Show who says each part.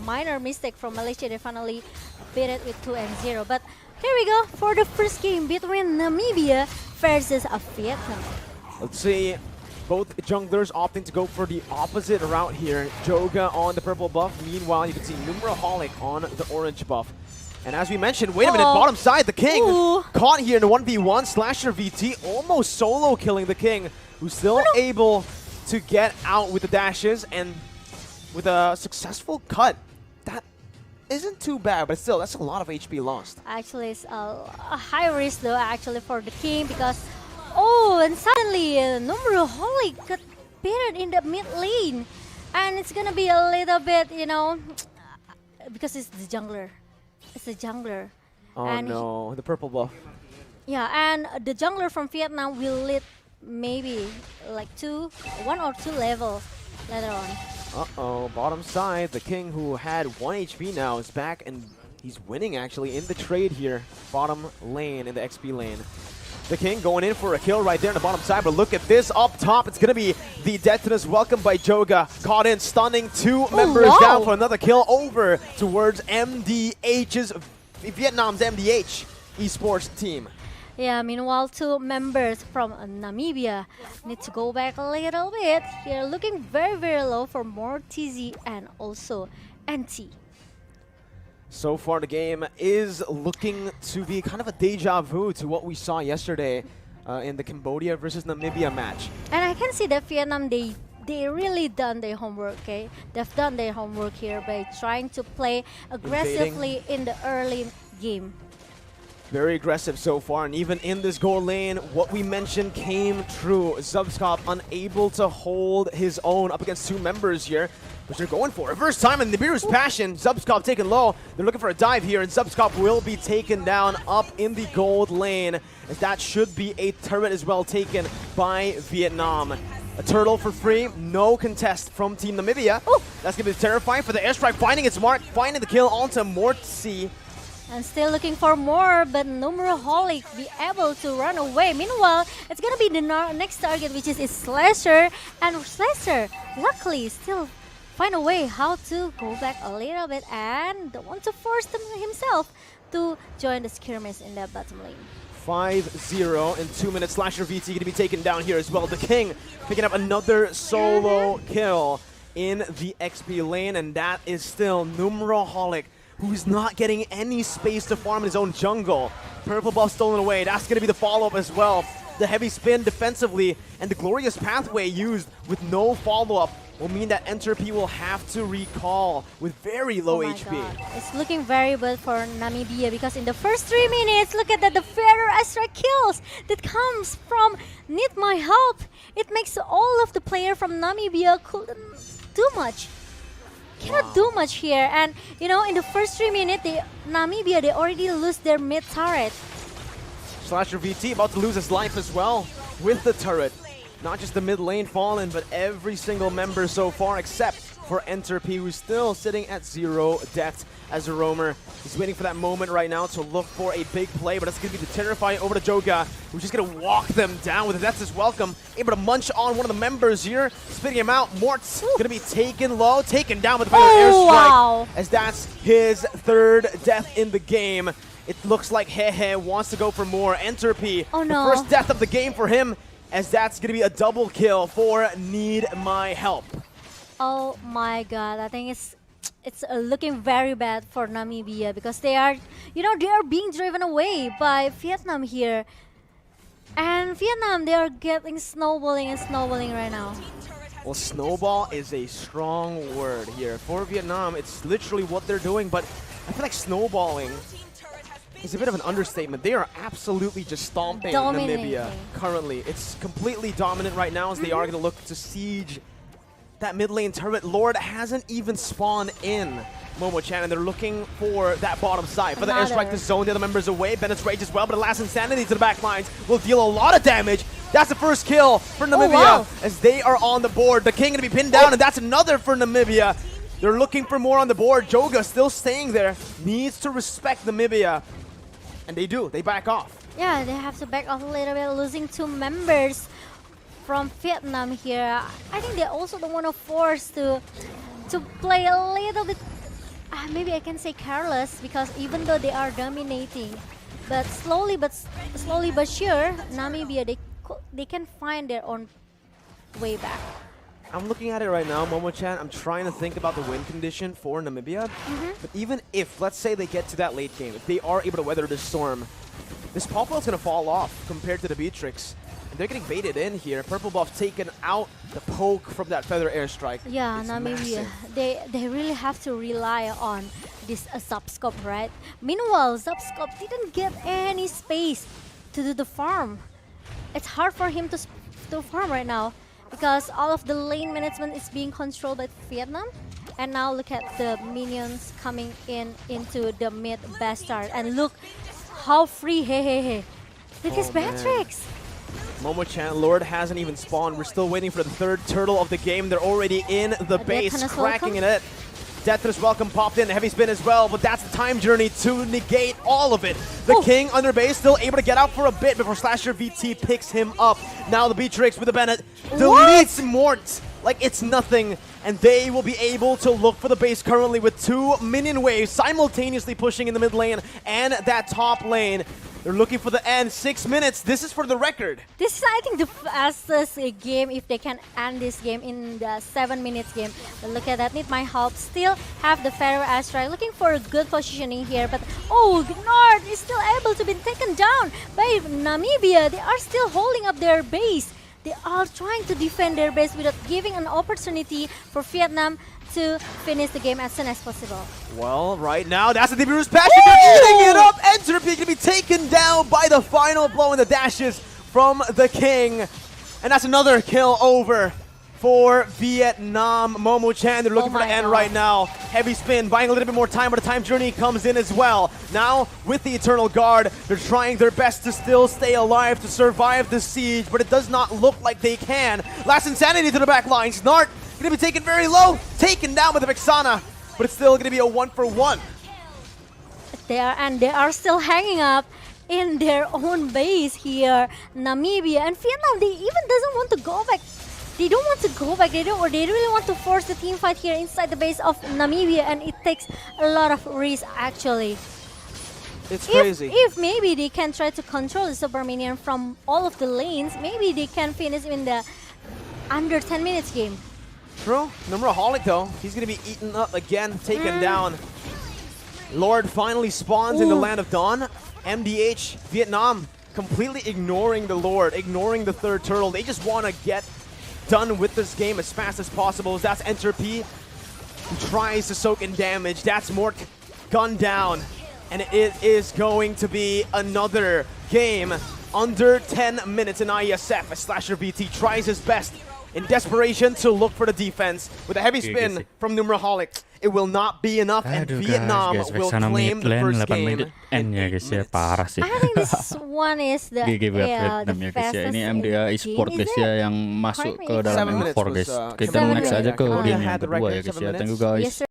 Speaker 1: minor mistake from Malaysia. They finally beat it with 2-0. But here we go for the first game between Namibia versus Vietnam.
Speaker 2: Let's see. Both junglers opting to go for the opposite route here. Joga on the purple buff. Meanwhile, you can see Numeraholic on the orange buff. And as we mentioned, wait a minute, bottom side, the King caught here in the 1v1. Slasher VT almost solo killing the King, who's still able to get out with the dashes and with a successful cut. That isn't too bad, but still, that's a lot of HP lost.
Speaker 1: Actually, it's a high risk though, actually, for the King because and suddenly Numeraholic got beaten in the mid lane. And it's gonna be a little bit, you know, because it's the jungler. It's the jungler.
Speaker 2: Oh
Speaker 1: and
Speaker 2: no, the purple buff.
Speaker 1: Yeah, and the jungler from Vietnam will lead maybe like 1 or 2 level later on.
Speaker 2: Uh-oh, bottom side, the King who had 1 HP now is back and he's winning actually in the trade here. Bottom lane in the XP lane. The King going in for a kill right there on the bottom side, but look at this up top. It's going to be the Detonus welcome by Joga. Caught in, stunning 2 members down for another kill over towards MDH's, Vietnam's MDH esports team.
Speaker 1: Yeah, meanwhile 2 members from Namibia need to go back a little bit. Here looking very, very low for more TZ and also NT.
Speaker 2: So far, the game is looking to be kind of a deja vu to what we saw yesterday in the Cambodia versus Namibia match.
Speaker 1: And I can see that Vietnam, they really done their homework, okay? They've done their homework here by trying to play aggressively in the early game.
Speaker 2: Very aggressive so far, and even in this goal lane, what we mentioned came true. Zubskop unable to hold his own up against 2 members here, which they're going for. Reverse time and Nibiru's passion. Zubskop taken low. They're looking for a dive here, and Zubskop will be taken down up in the gold lane. As that should be a turret as well taken by Vietnam. A turtle for free, no contest from Team Namibia. That's going to be terrifying for the airstrike, finding its mark, finding the kill onto Mortsi.
Speaker 1: And still looking for more, but Numeraholic be able to run away. Meanwhile, it's gonna be the next target, which is Slasher. And Slasher, luckily, still find a way how to go back a little bit and don't want to force himself to join the skirmish in the bottom lane.
Speaker 2: 5-0 in 2 minutes. Slasher VT going to be taken down here as well. The King picking up another solo kill in the XP lane, and that is still Numeraholic, who's not getting any space to farm in his own jungle. Purple buff stolen away. That's going to be the follow-up as well. The heavy spin defensively and the glorious pathway used with no follow-up will mean that Entropy will have to recall with very low HP.
Speaker 1: God. It's looking very bad for Namibia because in the first 3 minutes, look at that, the Feather Astra kills that comes from Need My Help. It makes all of the player from Namibia couldn't do much. Cannot do much here, and you know, in the first 3 minutes, Namibia, they already lose their mid turret.
Speaker 2: Slasher VT about to lose his life as well with the turret. Not just the mid lane fallen, but every single member so far except for Entropy, who's still sitting at 0 death as a roamer. He's waiting for that moment right now to look for a big play, but it's going to be the terrifying over to Joga, who's just going to walk them down with a Death's Welcome. Able to munch on one of the members here, spitting him out. Mort's going to be taken low, taken down with the airstrike, as that's his 3rd death in the game. It looks like Hehe wants to go for more. Entropy, the first death of the game for him, as that's going to be a double kill for Need My Help.
Speaker 1: Oh my God, I think it's looking very bad for Namibia because they are, you know, they are being driven away by Vietnam here. And Vietnam, they are getting snowballing and snowballing right now.
Speaker 2: Well, snowball is a strong word here. For Vietnam, it's literally what they're doing, but I feel like snowballing is a bit of an understatement. They are absolutely just stomping Namibia currently. It's completely dominant right now as they are going to look to siege that mid lane turret. Lord hasn't even spawned in Momo-chan, and they're looking for that bottom side. For the airstrike to zone the other members away. Bennett's Rage as well, but the last Insanity to the back lines will deal a lot of damage. That's the first kill for Namibia as they are on the board. The King going to be pinned down, and that's another for Namibia. They're looking for more on the board. Joga still staying there. Needs to respect Namibia. And they do. They back off.
Speaker 1: Yeah, they have to back off a little bit, losing 2 members from Vietnam here. I think they also don't want to force to play a little bit maybe I can say careless, because even though they are dominating, but slowly but sure, Namibia they can find their own way back.
Speaker 2: I'm looking at it right now, Momo-chan. I'm trying to think about the win condition for Namibia. But even if, let's say they get to that late game, if they are able to weather this storm, this Popwell is going to fall off compared to the Beatrix. And they're getting baited in here. Purple buff taken out the poke from that feather airstrike.
Speaker 1: Yeah,
Speaker 2: It's
Speaker 1: Namibia,
Speaker 2: massive.
Speaker 1: they really have to rely on this Subscope, right? Meanwhile, Subscope didn't get any space to do the farm. It's hard for him to farm right now, because all of the lane management is being controlled by Vietnam. And now look at the minions coming into the mid bastard. And look how free, hey. With his Beatrix.
Speaker 2: Momo-chan, Lord hasn't even spawned. We're still waiting for the third turtle of the game. They're already in the base, cracking it. Deathless Welcome popped in, heavy spin as well, but that's the time journey to negate all of it. The King under base still able to get out for a bit before Slasher VT picks him up. Now the Beatrix with the Bennett deletes Mort like it's nothing, and they will be able to look for the base currently with 2 minion waves simultaneously pushing in the mid lane and that top lane. They're looking for the end. 6 minutes. This is for the record.
Speaker 1: This is, I think, the fastest game if they can end this game in the 7 minutes game. But look at that. Need my help. Still have the Pharaoh Astra looking for a good positioning here. But Nord is still able to be taken down by Namibia. They are still holding up their base. They are trying to defend their base without giving an opportunity for Vietnam to finish the game as soon as possible.
Speaker 2: Well, right now, that's the DB passion. They're eating it up. Entropy going to be taken down by the final blow in the dashes from the King. And that's another kill over for Vietnam. Momo-chan, they're looking for the end right now. Heavy spin, buying a little bit more time, but the time journey comes in as well. Now, with the Eternal Guard, they're trying their best to still stay alive, to survive the siege, but it does not look like they can. Last Insanity to the back line. Snart going to be taken very low, taken down with the Vexana, but it's still going to be a 1-for-1.
Speaker 1: They are still hanging up in their own base here. Namibia and Vietnam, they even doesn't want to go back. They don't want to go back. They really want to force the team fight here inside the base of Namibia, and it takes a lot of risk actually.
Speaker 2: It's crazy.
Speaker 1: If maybe they can try to control the Super Minion from all of the lanes, maybe they can finish in the under 10 minutes game.
Speaker 2: True. Numeraholic though, he's going to be eaten up again, taken down. Lord finally spawns in the Land of Dawn. MDH, Vietnam, completely ignoring the Lord, ignoring the third turtle. They just want to get done with this game as fast as possible. That's Entropy, who tries to soak in damage. That's Mort gunned down. And it is going to be another game under 10 minutes in IESF as Slasher BT tries his best in desperation to look for the defense with a heavy spin from Numeraholic. It will not be enough, and Vietnam will claim the first game.
Speaker 3: Ya guys ya, parah sih.
Speaker 1: I think this one is the
Speaker 3: GG buat Vietnam ya guys ya. Ini MDA eSports guys ya yang masuk ke dalam M4 guys. Kita next aja ke game yang kedua ya guys ya. Thank you guys.